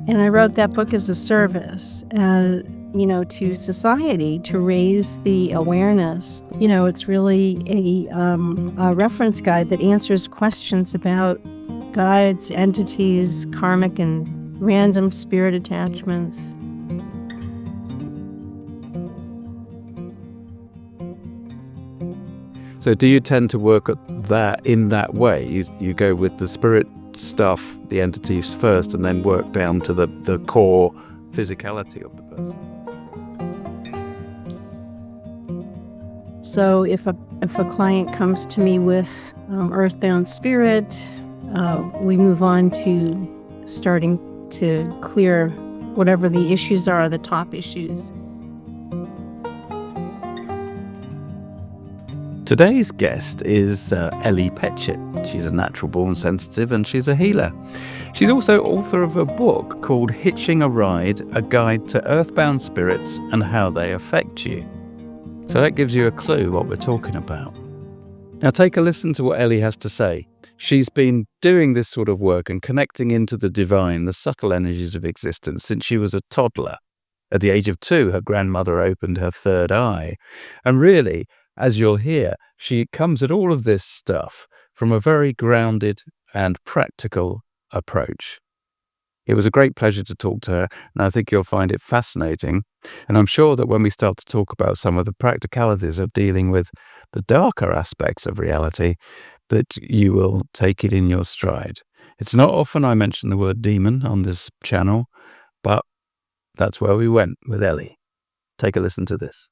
And I wrote that book as a service, to society to raise the awareness. It's really a reference guide that answers questions about guides, entities, karmic and random spirit attachments. So do you tend to work at that in that way? You go with the spirit stuff, the entities first, and then work down to the core physicality of the person? So if a client comes to me with earthbound spirit, we move on to starting to clear whatever the issues are, the top issues. Today's guest is Ellie Pechet. She's a natural-born sensitive and she's a healer. She's also author of a book called Hitching a Ride, A Guide to Earthbound Spirits and How They Affect You. So that gives you a clue what we're talking about. Now take a listen to what Ellie has to say. She's been doing this sort of work and connecting into the divine, the subtle energies of existence, since she was a toddler. At the age of 2, her grandmother opened her third eye. And really, as you'll hear, she comes at all of this stuff from a very grounded and practical approach. It was a great pleasure to talk to her, and I think you'll find it fascinating. And I'm sure that when we start to talk about some of the practicalities of dealing with the darker aspects of reality, that you will take it in your stride. It's not often I mention the word demon on this channel, but that's where we went with Ellie. Take a listen to this.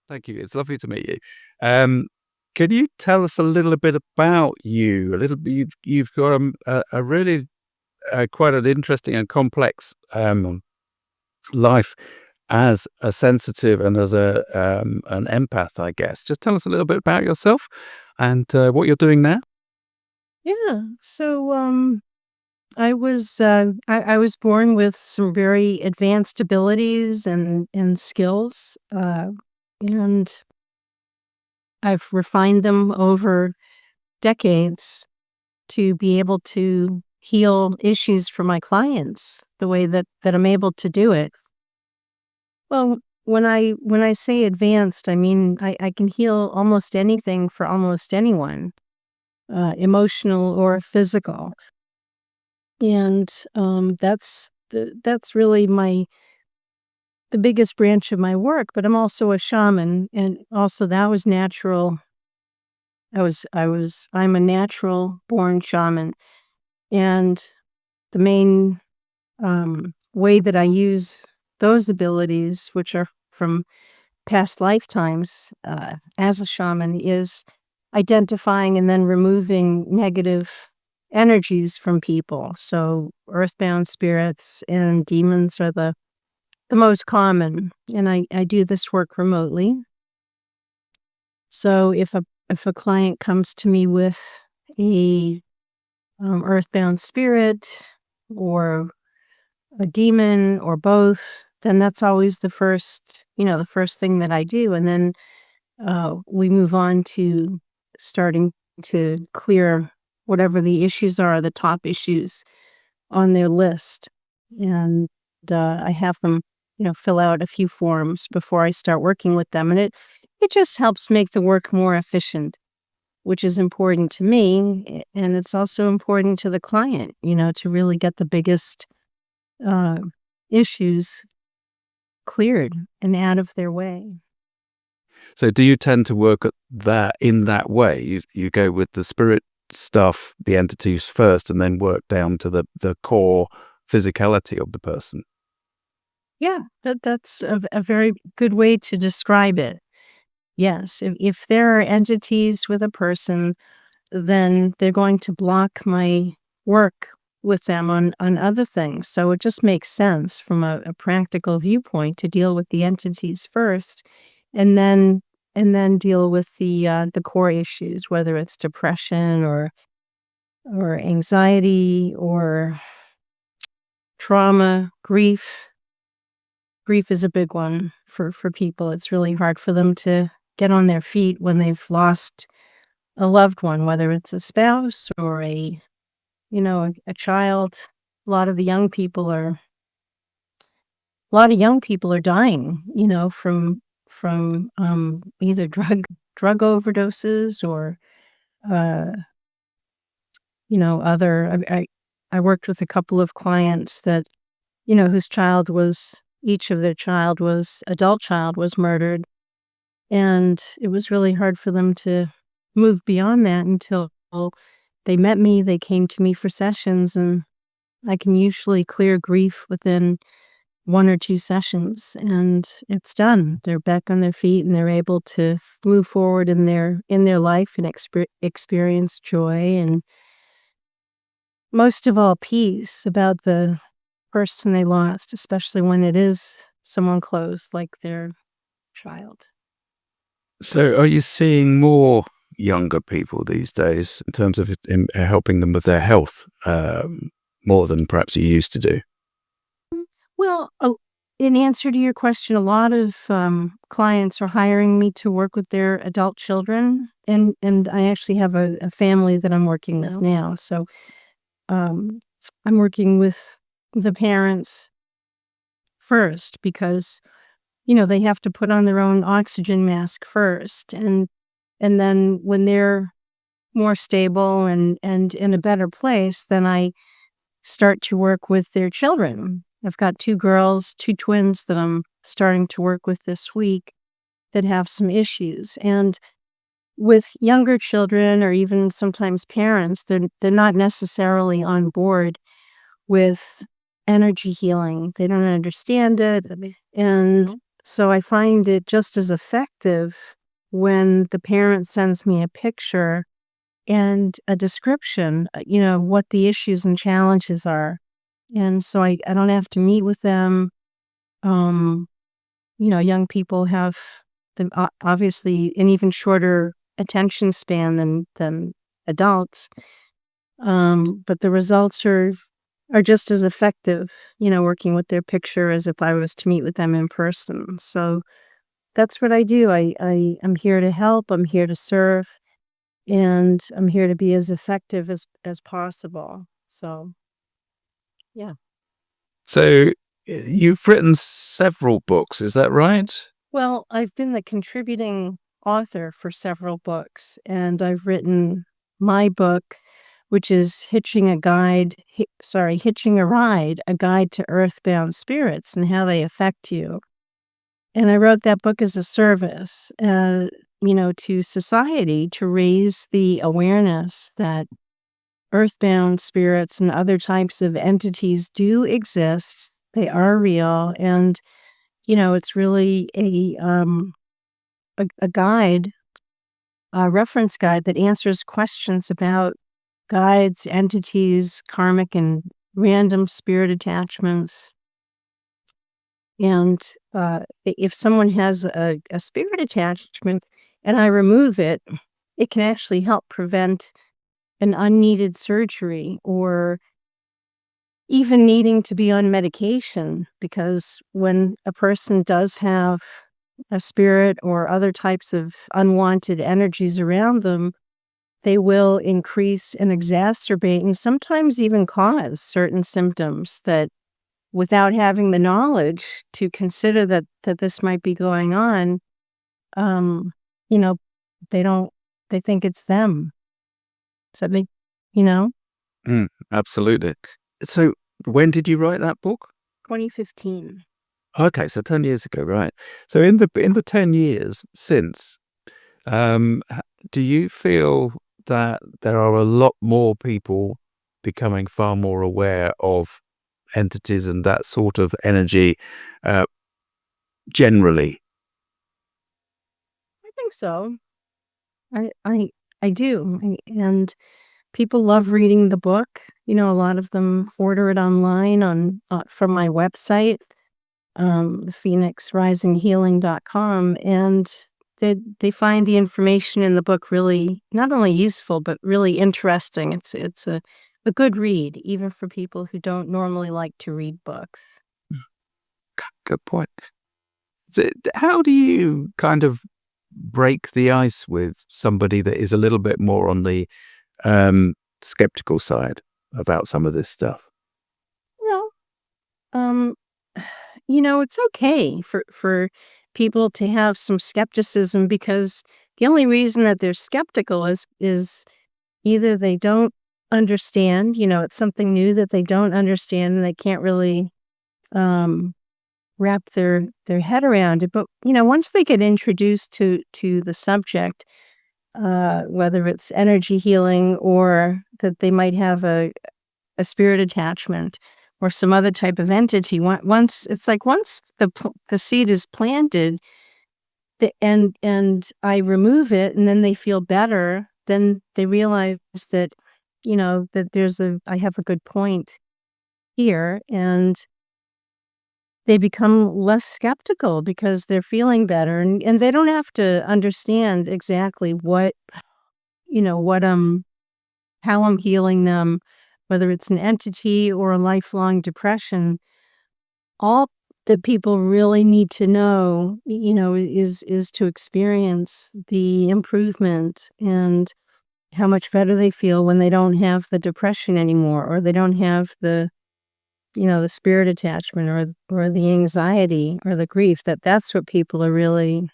Thank you. It's lovely to meet you. Can you tell us a little bit about you? You've got a really quite an interesting and complex life as a sensitive and as an empath, I guess. Just tell us a little bit about yourself and what you're doing now. Yeah. So I was born with some very advanced abilities and skills, and I've refined them over decades to be able to heal issues for my clients the way that I'm able to do it. Well, when I say advanced, I mean I can heal almost anything for almost anyone, emotional or physical. And that's really the biggest branch of my work. But I'm also a shaman, and also that was natural. I'm a natural born shaman, and the main way that I use those abilities, which are from past lifetimes as a shaman, is identifying and then removing negative energies from people. So earthbound spirits and demons are the most common, and I do this work remotely. So if a client comes to me with a earthbound spirit or a demon or both, then that's always the first thing that I do. And then we move on to starting to clear whatever the issues are, the top issues on their list. And I have them, fill out a few forms before I start working with them. And it just helps make the work more efficient, which is important to me. And it's also important to the client, to really get the biggest issues cleared and out of their way. So do you tend to work at that in that way? You go with the spirit stuff, the entities first, and then work down to the core physicality of the person? Yeah, that's a very good way to describe it. Yes, if there are entities with a person, then they're going to block my work with them on other things. So it just makes sense from a practical viewpoint to deal with the entities first, and then deal with the core issues, whether it's depression or anxiety or trauma, grief. Grief is a big one for people. It's really hard for them to get on their feet when they've lost a loved one, whether it's a spouse or a child. A lot of the young people are a lot of young people are dying, from either drug overdoses or uh, other. I worked with a couple of clients that whose child was each of their adult child was murdered, and it was really hard for them to move beyond that until they met me. They came to me for sessions, and I can usually clear grief within 1 or 2 sessions, and it's done. They're back on their feet, and they're able to move forward in their life and experience joy and, most of all, peace about the person they lost, especially when it is someone close like their child. So, are you seeing more younger people these days in terms of helping them with their health more than perhaps you used to do? Well, in answer to your question, a lot of clients are hiring me to work with their adult children, and I actually have a family that I'm working with now. So um, I'm working with the parents first because they have to put on their own oxygen mask first, and then when they're more stable and in a better place, then I start to work with their children. I've got 2 girls, 2 twins that I'm starting to work with this week that have some issues. And with younger children or even sometimes parents, they're not necessarily on board with energy healing. They don't understand it. And so I find it just as effective when the parent sends me a picture and a description, what the issues and challenges are. And so I don't have to meet with them. Um, young people have obviously an even shorter attention span than adults. But the results are just as effective, working with their picture as if I was to meet with them in person. So that's what I do. I'm here to help. I'm here to serve, and I'm here to be as effective as possible. So yeah. So, you've written several books, is that right? Well, I've been the contributing author for several books, and I've written my book, which is Hitching a Ride, a guide to earthbound spirits and how they affect you. And I wrote that book as a service, to society to raise the awareness that earthbound spirits and other types of entities do exist. They are real, and it's really a guide, a reference guide that answers questions about guides, entities, karmic and random spirit attachments. And if someone has a spirit attachment and I remove it, it can actually help prevent an unneeded surgery or even needing to be on medication, because when a person does have a spirit or other types of unwanted energies around them, they will increase and exacerbate and sometimes even cause certain symptoms that, without having the knowledge to consider that this might be going on, um, you know, they don't they think it's them. Does that make you know? Absolutely. So, when did you write that book? 2015. Okay, so 10 years ago, right. So in the 10 years since, h do you feel that there are a lot more people becoming far more aware of entities and that sort of energy, uh, generally? I think so. I do, and people love reading the book. A lot of them order it online from my website, phoenixrisinghealing.com, and they find the information in the book really not only useful but really interesting. It's a good read, even for people who don't normally like to read books. Good point. So, how do you kind of break the ice with somebody that is a little bit more on the skeptical side about some of this stuff? Well, um, It's okay for people to have some skepticism because the only reason that they're skeptical is either they don't understand, it's something new that they don't understand and they can't really um wrap their head around it. But, once they get introduced to the subject, whether it's energy healing or that they might have a spirit attachment or some other type of entity, once the seed is planted, and I remove it, and then they feel better, then they realize that, that I have a good point here, and they become less skeptical because they're feeling better, and they don't have to understand exactly what how I'm healing them, whether it's an entity or a lifelong depression. All that people really need to know, is to experience the improvement and how much better they feel when they don't have the depression anymore, or they don't have the spirit attachment, or the anxiety or the grief. That's what people are really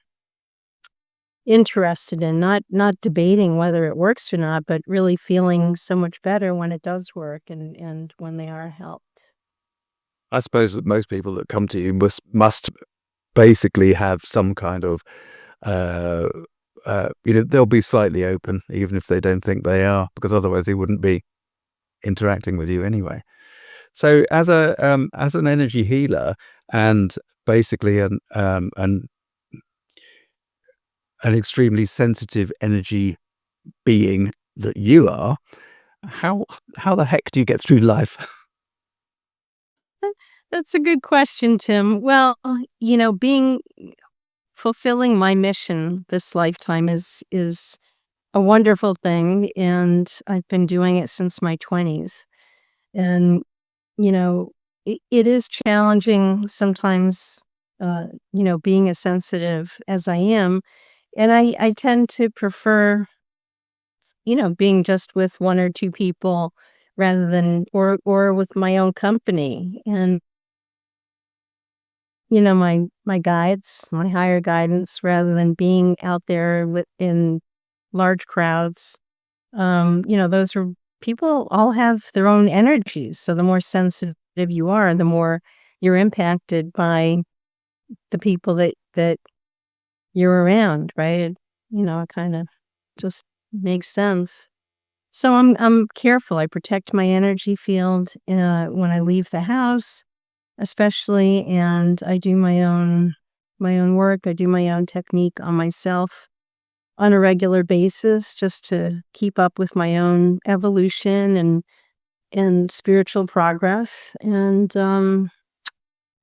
interested in, not debating whether it works or not, but really feeling so much better when it does work, and when they are helped. I suppose that most people that come to you must basically have some kind of, uh, they'll be slightly open, even if they don't think they are, because otherwise they wouldn't be interacting with you anyway. So, as an energy healer and basically an extremely sensitive energy being that you are, how how the heck do you get through life? That's a good question, Tim. Well, being fulfilling my mission this lifetime is a wonderful thing, and I've been doing it since my 20s. And it is challenging sometimes, being as sensitive as I am, and I tend to prefer, being just with one or two people rather than or with my own company. And my guides, my higher guidance, rather than being out there in large crowds. Those are people all have their own energies. So the more sensitive you are, the more you're impacted by the people that you're around, right? It kind of just makes sense. So I'm careful. I protect my energy field when I leave the house, especially, and I do my own work. I do my own technique on myself on a regular basis, just to keep up with my own evolution and spiritual progress. And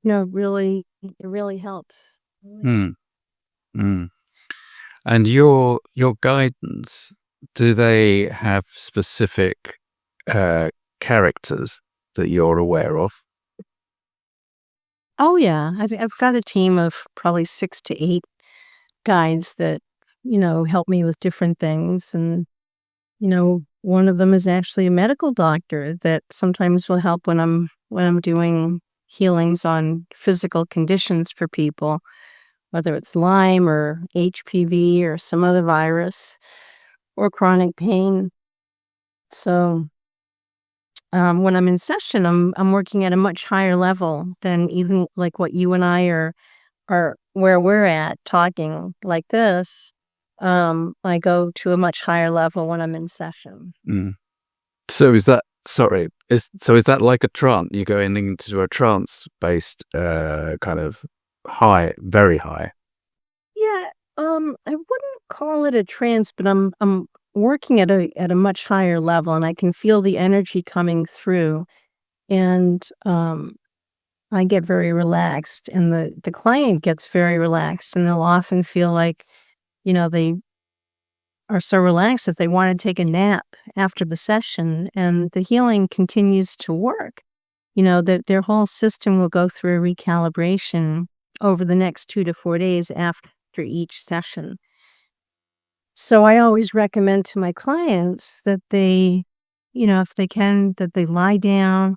it really helps. Really. Mm, mm. And your guidance, do they have specific uh, characters that you're aware of? Oh yeah, I've got a team of probably 6 to 8 guides that help me with different things. And one of them is actually a medical doctor that sometimes will help when I'm doing healings on physical conditions for people, whether it's Lyme or HPV or some other virus or chronic pain. So when I'm in session, I'm working at a much higher level than even like what you and I are where we're at talking like this. I go to a much higher level when I'm in session. Mm. So is that sorry? Is that like a trance? You go into a trance-based kind of high, very high. Yeah, I wouldn't call it a trance, but I'm working at a much higher level, and I can feel the energy coming through, and I get very relaxed, and the client gets very relaxed, and they'll often feel like, they are so relaxed that they want to take a nap after the session, and the healing continues to work. That their whole system will go through a recalibration over the next 2 to 4 days after each session. So I always recommend to my clients that they, if they can, that they lie down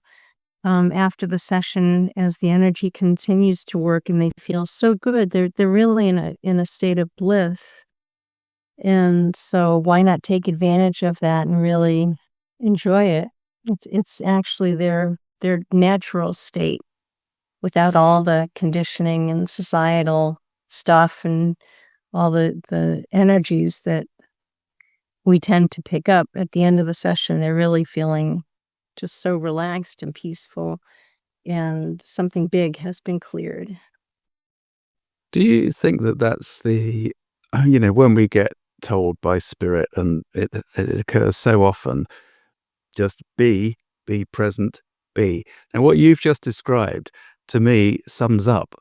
after the session as the energy continues to work and they feel so good. They're really in a state of bliss. And so why not take advantage of that and really enjoy it? It's actually their natural state without all the conditioning and societal stuff and all the energies that we tend to pick up at the end of the session. They're really feeling just so relaxed and peaceful, and something big has been cleared. Do you think that that's when we get told by spirit, and it occurs so often, just be present, be. Now, what you've just described to me sums up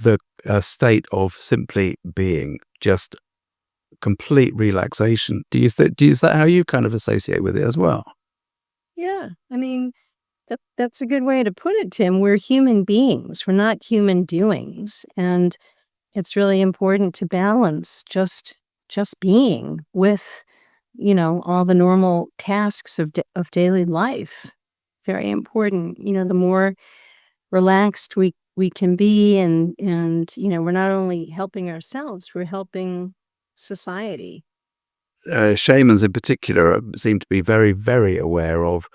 the state of simply being, just complete relaxation. Is that how you kind of associate with it as well? Yeah, I mean, that's a good way to put it, Tim. We're human beings. We're not human doings, and it's really important to balance just being with, all the normal tasks of daily life. Very important. The more relaxed we can be, and we're not only helping ourselves, we're helping society. Shamans in particular seem to be very, very aware of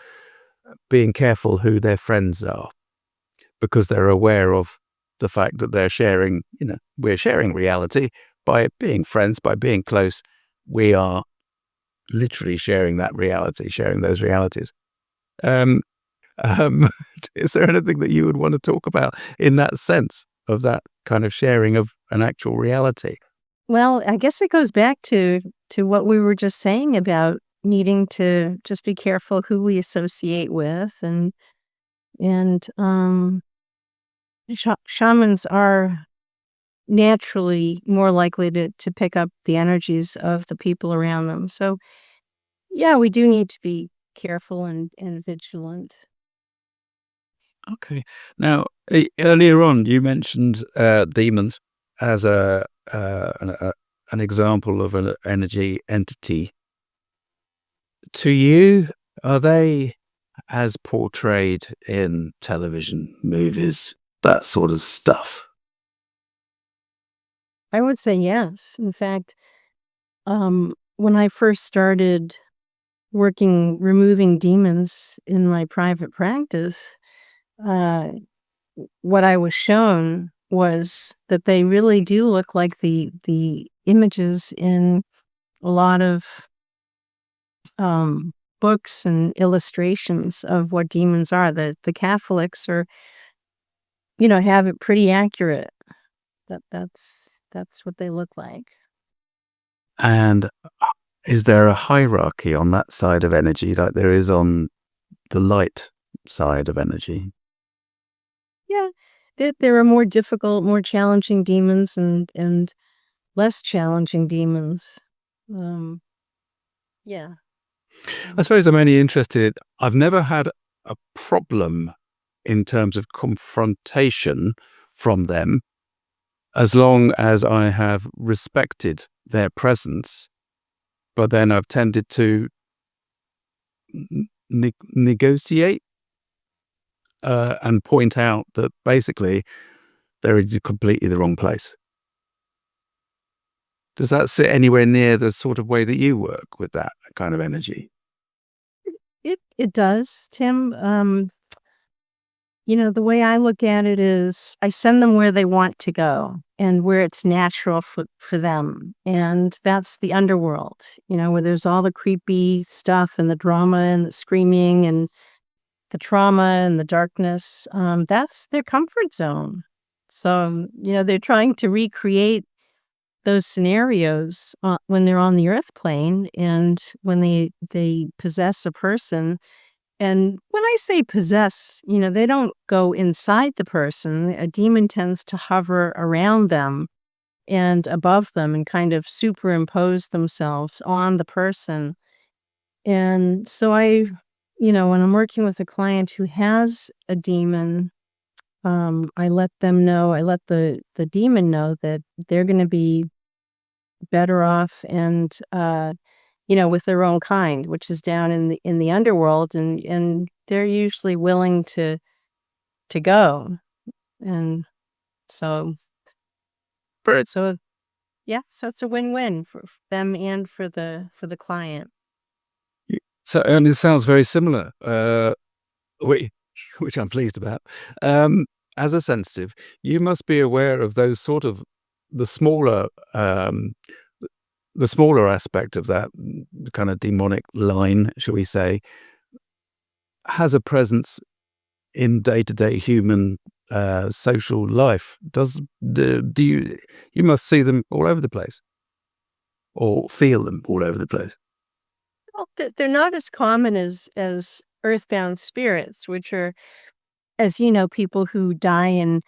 being careful who their friends are, because they're aware of the fact that we're sharing reality by being friends, by being close. We are literally sharing that reality, sharing those realities. Um, um, is there anything that you would want to talk about in that sense of that kind of sharing of an actual reality? Well, I guess it goes back to what we were just saying about needing to just be careful who we associate with, and shamans are naturally more likely to pick up the energies of the people around them. So yeah, we do need to be careful and vigilant. Okay. Now, earlier on, you mentioned demons as an example of an energy entity. To you, are they as portrayed in television, movies, that sort of stuff? I would say yes. In fact, when I first started removing demons in my private practice, uh, what I was shown was that they really do look like the images in a lot of books and illustrations of what demons are. The Catholics have it pretty accurate. That's what they look like. And is there a hierarchy on that side of energy like there is on the light side of energy? Yeah, there are more difficult, more challenging demons and less challenging demons. Um, yeah. I Mhm. suppose I'm only interested. I've never had a problem in terms of confrontation from them, as long as I have respected their presence. But then I've tended to negotiate and point out that basically they're in completely the wrong place. Does that sit anywhere near the sort of way that you work with that kind of energy? It does, Tim. The way I look at it is I send them where they want to go and where it's natural for them. And that's the underworld, where there's all the creepy stuff and the drama and the screaming and the trauma and the darkness. That's their comfort zone. So, they're trying to recreate those scenarios when they're on the earth plane and when they possess a person. And when I say possess, they don't go inside the person. A demon tends to hover around them and above them and kind of superimpose themselves on the person. And so when I'm working with a client who has a demon, I let them know, I let the demon know that they're going to be better off and with their own kind, which is down in the underworld, and they're usually willing to go. And so But so yeah, so it's a win-win for them and for the client. so, and it sounds very similar, which, which I'm pleased about. Um, as a sensitive, you must be aware of those sort of the smaller, um, the smaller aspect of that kind of demonic line, shall we say, has a presence in day-to-day human social life. Do you you must see them all over the place or feel them all over the place? Well, they're not as common as earthbound spirits, which are, as you know, people who die and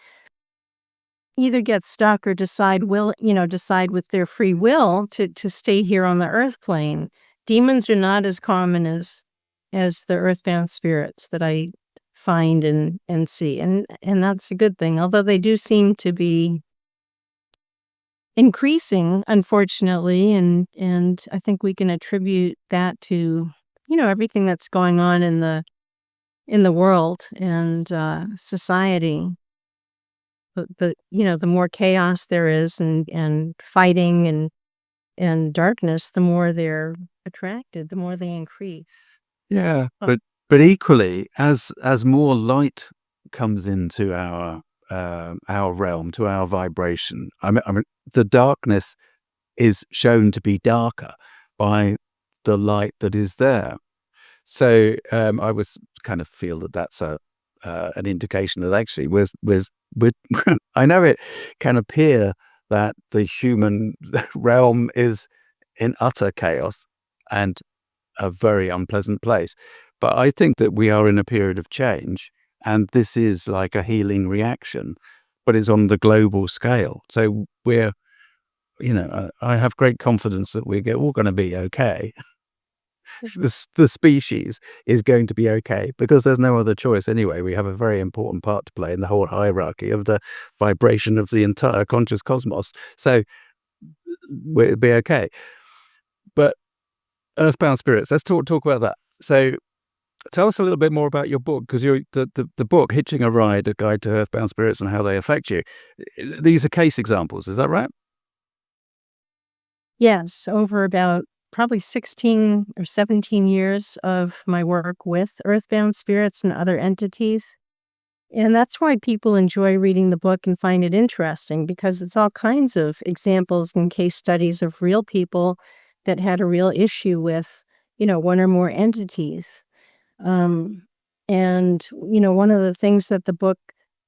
either get stuck or decide with their free will to stay here on the earth plane. Demons are not as common as the earthbound spirits that I find and see. And that's a good thing. Although they do seem to be increasing, unfortunately, and I think we can attribute that to, everything that's going on in the world and society. The more chaos there is and fighting and darkness, the more they're attracted, the more they increase. Yeah, Oh, but equally, as more light comes into our realm, to our vibration, I mean, the darkness is shown to be darker by the light that is there. So I was kind of feel that that's a an indication that actually with I know it can appear that the human realm is in utter chaos and a very unpleasant place, but I think that we are in a period of change, and this is like a healing reaction, but it's on the global scale. So we're I have great confidence that we're all going to be okay. The species is going to be okay because there's no other choice anyway. We have a very important part to play in the whole hierarchy of the vibration of the entire conscious cosmos. So we'll be okay. But earthbound spirits, let's talk about that. So tell us a little bit more about your book, because the book Hitching a Ride: A Guide to Earthbound Spirits and How They Affect You. These are case examples, is that right? yes, over about probably 16 or 17 years of my work with earthbound spirits and other entities. And that's why people enjoy reading the book and find it interesting because it's all kinds of examples and case studies of real people that had a real issue with, one or more entities. Um, and, one of the things that the book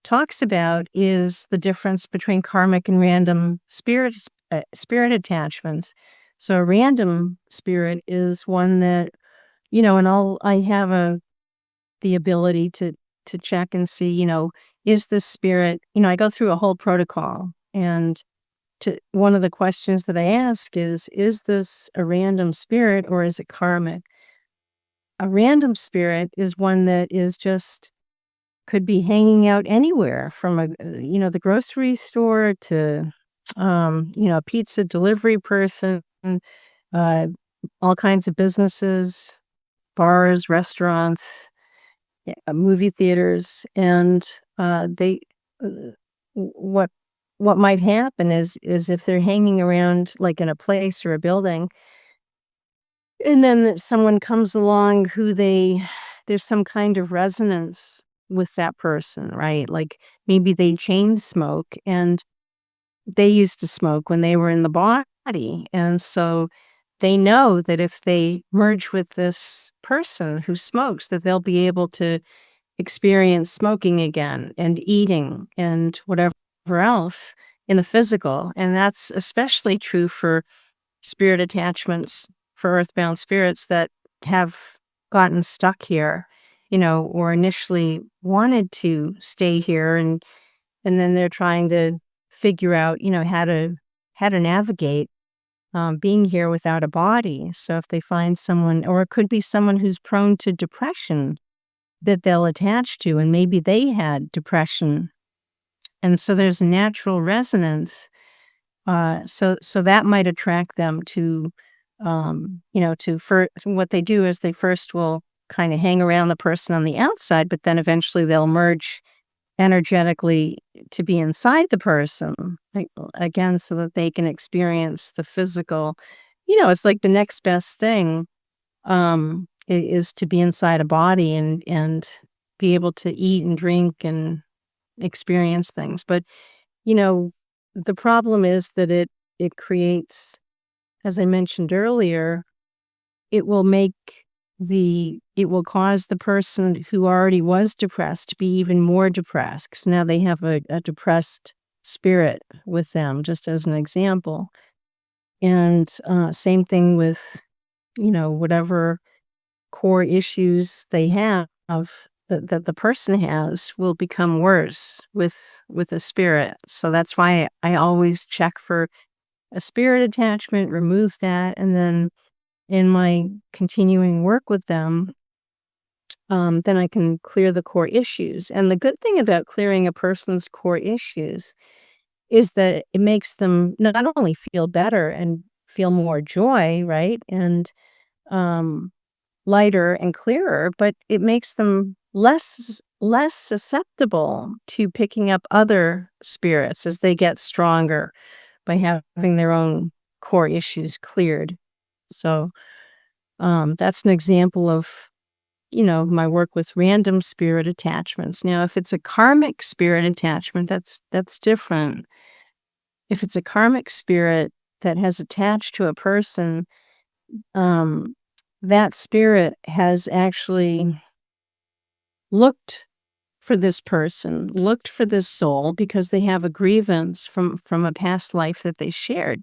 talks about is the difference between karmic and random spirit attachments. So a random spirit is one that, and I have the ability to check and see, is this spirit, I go through a whole protocol and one of the questions that I ask is this a random spirit or is it karmic? A random spirit is one that is just could be hanging out anywhere from the grocery store to, a pizza delivery person, uh, all kinds of businesses, bars, restaurants, movie theaters, and they uh, what what might happen is if they're hanging around like in a place or a building, and then someone comes along who there's some kind of resonance with that person, right? Like maybe they chain smoke and they used to smoke when they were in the body. And so they know that if they merge with this person who smokes, that they'll be able to experience smoking again and eating and whatever else in the physical. And that's especially true for spirit attachments, for earthbound spirits that have gotten stuck here, or initially wanted to stay here and then they're trying to figure out, how to navigate being here without a body. So if they find someone, or it could be someone who's prone to depression that they'll attach to, and maybe they had depression. And so there's a natural resonance. So that might attract them to, what they do is they first will kind of hang around the person on the outside, but then eventually they'll merge energetically to be inside the person, like, again, so that they can experience the physical. It's like the next best thing, is to be inside a body and be able to eat and drink and experience things. But, you know, the problem is that it creates, as I mentioned earlier, it will make it will cause the person who already was depressed to be even more depressed, 'cause now they have a depressed spirit with them, just as an example. And, same thing with, whatever core issues they have that the person has will become worse with a spirit. So that's why I always check for a spirit attachment, remove that, and then in my continuing work with them, then I can clear the core issues. And the good thing about clearing a person's core issues is that it makes them not only feel better and feel more joy, right? And um, lighter and clearer, but it makes them less susceptible to picking up other spirits as they get stronger by having their own core issues cleared. So that's an example of, my work with random spirit attachments. Now, if it's a karmic spirit attachment, that's different. If it's a karmic spirit that has attached to a person, um, that spirit has actually looked for this person, looked for this soul because they have a grievance from a past life that they shared.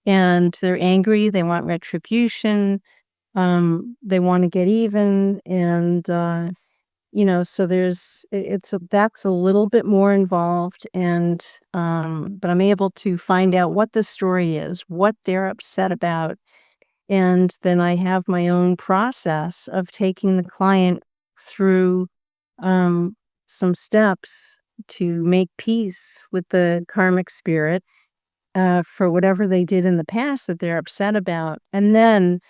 And they're angry, they want retribution, they want to get even, and so that's a little bit more involved, and but I'm able to find out what the story is, what they're upset about, and then I have my own process of taking the client through um, some steps to make peace with the karmic spirit for whatever they did in the past that they're upset about, and then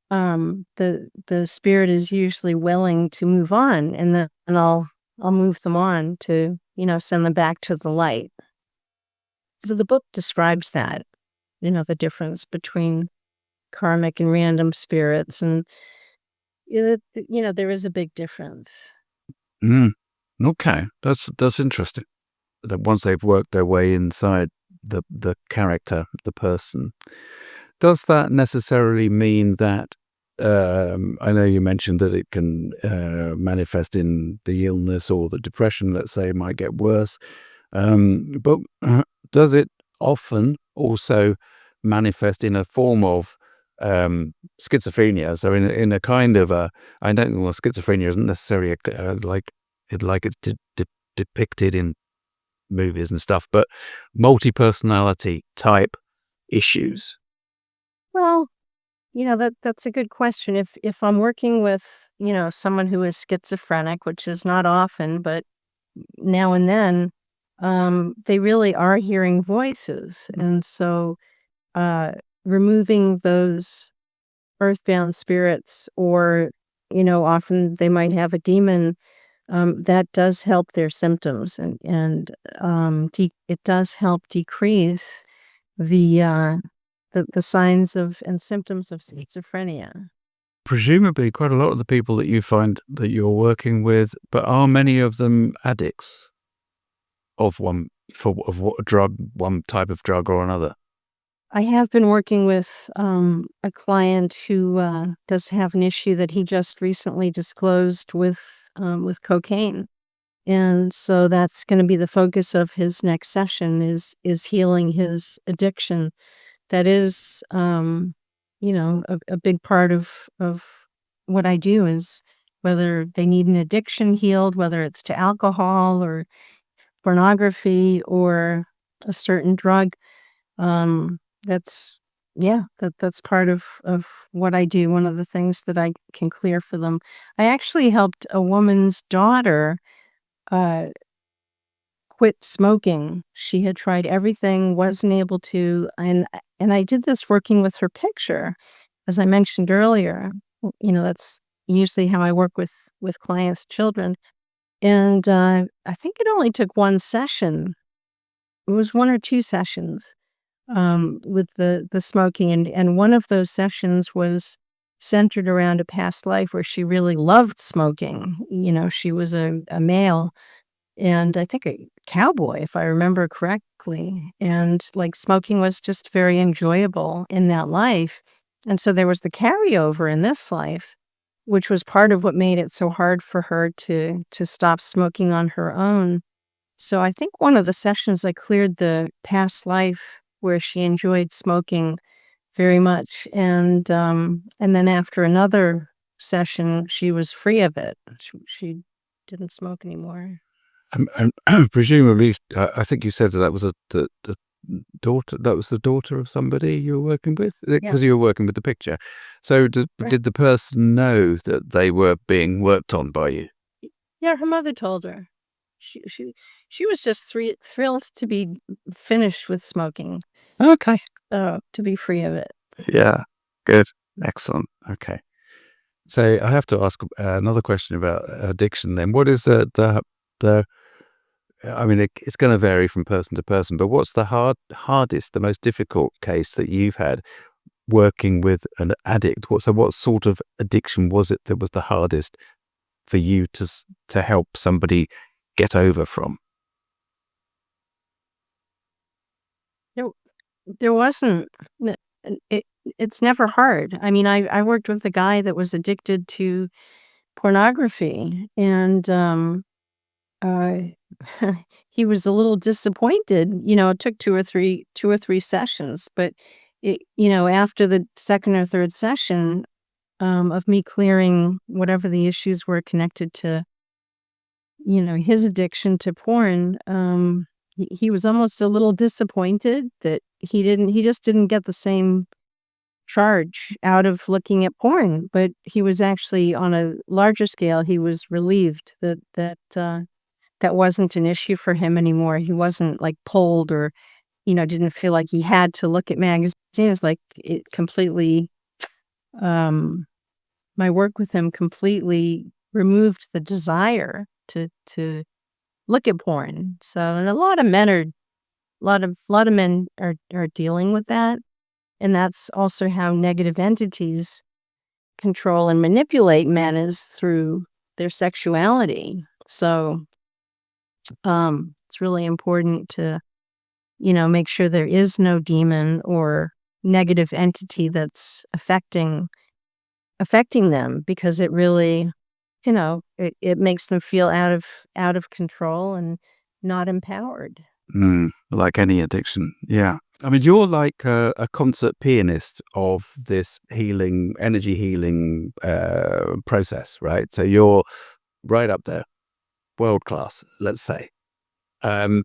the spirit is usually willing to move on, and then I'll move them on to send them back to the light. So the book describes that, the difference between karmic and random spirits, and there is a big difference. Mm. Okay, that's interesting. That once they've worked their way inside the character, the person, does that necessarily mean that? I know you mentioned that it can manifest in the illness or the depression. Let's say might get worse, but does it often also manifest in a form of schizophrenia? So in a kind of a, I don't, well, schizophrenia isn't necessarily like it's depicted in movies and stuff, but multi-personality type issues. Well, that's a good question. If I'm working with someone who is schizophrenic, which is not often, but now and then, they really are hearing voices, and so uh, removing those earthbound spirits, or often they might have a demon, that does help their symptoms, and it does help decrease the the signs of and symptoms of schizophrenia. Presumably, quite a lot of the people that you find that you're working with, but are many of them addicts of what drug, one type of drug or another? I have been working with a client who does have an issue that he just recently disclosed with cocaine. And so that's going to be the focus of his next session is healing his addiction. That is, a big part of what I do is whether they need an addiction healed, whether it's to alcohol or pornography or a certain drug. That's yeah, that's part of what I do. One of the things that I can clear for them. I actually helped a woman's daughter uh, quit smoking. She had tried everything, wasn't able to, and I did this working with her picture, as I mentioned earlier. That's usually how I work with clients' children. And I think it only took one session. It was 1 or 2 sessions, with the smoking, and one of those sessions was centered around a past life where she really loved smoking. She was a male, and I think a cowboy, if I remember correctly, and, like, smoking was just very enjoyable in that life, and so there was the carryover in this life, which was part of what made it so hard for her to stop smoking on her own. So I think one of the sessions I cleared the past life where she enjoyed smoking very much, and then after another session, she was free of it. She didn't smoke anymore. And presumably, I think you said that was the daughter. That was the daughter of somebody you were working with, Yeah, because you were working with the picture. So, right. did the person know that they were being worked on by you? Yeah, her mother told her. She she she was just thrilled to be finished with smoking, Okay. to be free of it. Yeah. Good. Excellent. Okay. So I have to ask another question about addiction. Then, what is the? I mean, it's going to vary from person to person, but what's the hardest, the most difficult case that you've had working with an addict? What sort of addiction was it that was the hardest for you to help somebody get over from? There there wasn't n n it it's never hard. I mean, I worked with a guy that was addicted to pornography, and, uh, he was a little disappointed. It took 2 or 3 sessions, but after the 2nd or 3rd session, of me clearing whatever the issues were connected to, his addiction to porn, he was almost a little disappointed that he just didn't get the same charge out of looking at porn, but he was actually on a larger scale, he was relieved that wasn't an issue for him anymore. He wasn't, like, pulled or, didn't feel like he had to look at magazines, like, it completely, um my work with him completely removed the desire to look at porn. So, and a lot of men are lot of men are dealing with that, and that's also how negative entities control and manipulate men is through their sexuality. So, it's really important to, make sure there is no demon or negative entity that's affecting them, because it really, it makes them feel out of control and not empowered. Like any addiction, yeah. I mean, you're like a concert pianist of this energy healing process, right? So you're right up there, world class, let's say. Um,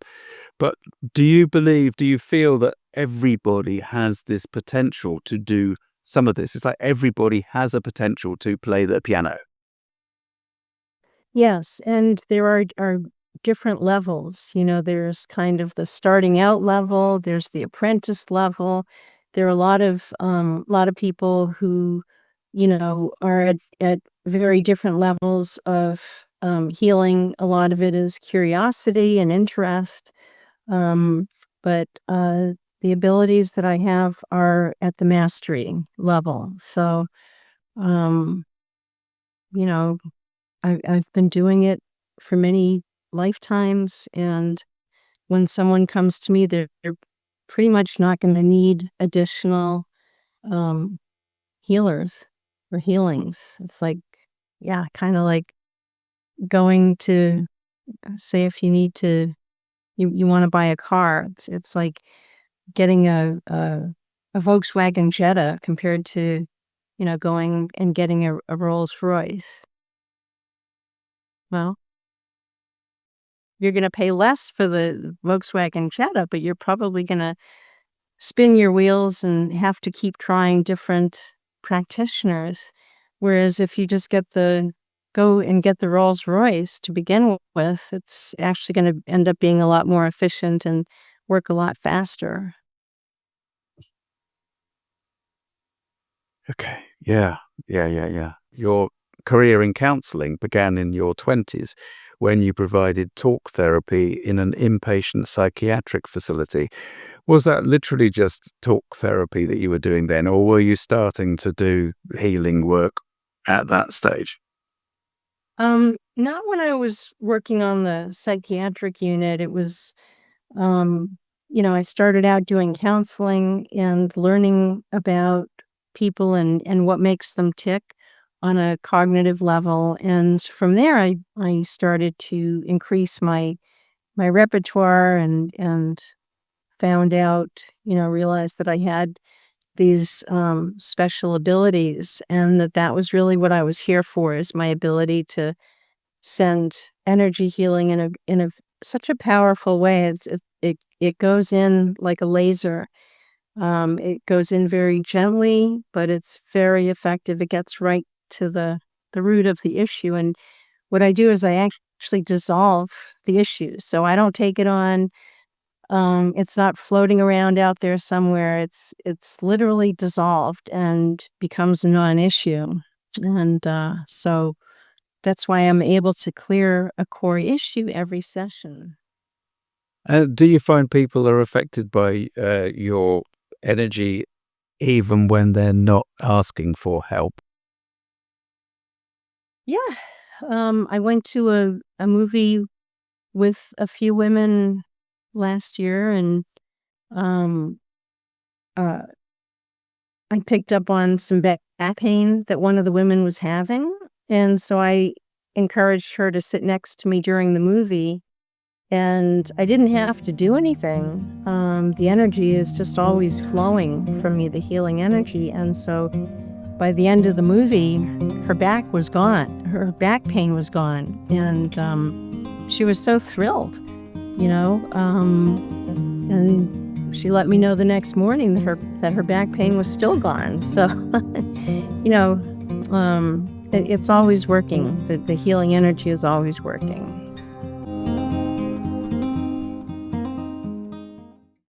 but do you feel that everybody has this potential to do some of this? It's like everybody has a potential to play the piano. Yes, and there are different levels. There's kind of the starting out level, there's the apprentice level. There are a lot of people who, are at very different levels of healing. A lot of it is curiosity and interest. Um, but the abilities that I have are at the mastery level. So, um, you know, I've been doing it for many lifetimes, and when someone comes to me, they're pretty much not going to need additional um, healers or healings. It's like, yeah, kind of like going to say if you need to, you want to buy a car. It's like getting a Volkswagen Jetta compared to, going and getting a Rolls Royce. Well, you're gonna pay less for the Volkswagen Jetta, but you're probably gonna spin your wheels and have to keep trying different practitioners. Whereas if you just go and get the Rolls Royce to begin with, it's actually gonna end up being a lot more efficient and work a lot faster. Okay. Yeah. Yeah. Yeah. Yeah. You're career in counselling began in your 20s when you provided talk therapy in an inpatient psychiatric facility. Was that literally just talk therapy that you were doing then, or were you starting to do healing work at that stage? Not when I was working on the psychiatric unit. It was, um, I started out doing counseling and learning about people and what makes them tick on a cognitive level. And from there, I started to increase my repertoire and found out, realized that I had these special abilities, and that was really what I was here for, is my ability to send energy healing in a such a powerful way. It goes in like a laser. It goes in very gently, but it's very effective. It gets right to the root of the issue. And what I do is I actually dissolve the issue. So I don't take it on. It's not floating around out there somewhere. It's literally dissolved and becomes a non-issue. And so that's why I'm able to clear a core issue every session. Do you find people are affected by your energy even when they're not asking for help? Yeah. I went to a movie with a few women last year, and um, uh, I picked up on some back pain that one of the women was having. And so I encouraged her to sit next to me during the movie. And I didn't have to do anything. The energy is just always flowing from me, the healing energy. And so by the end of the movie, her back was gone. Her back pain was gone. And she was so thrilled, you know. And she let me know the next morning that her back pain was still gone. So, you know, it's always working. The healing energy is always working.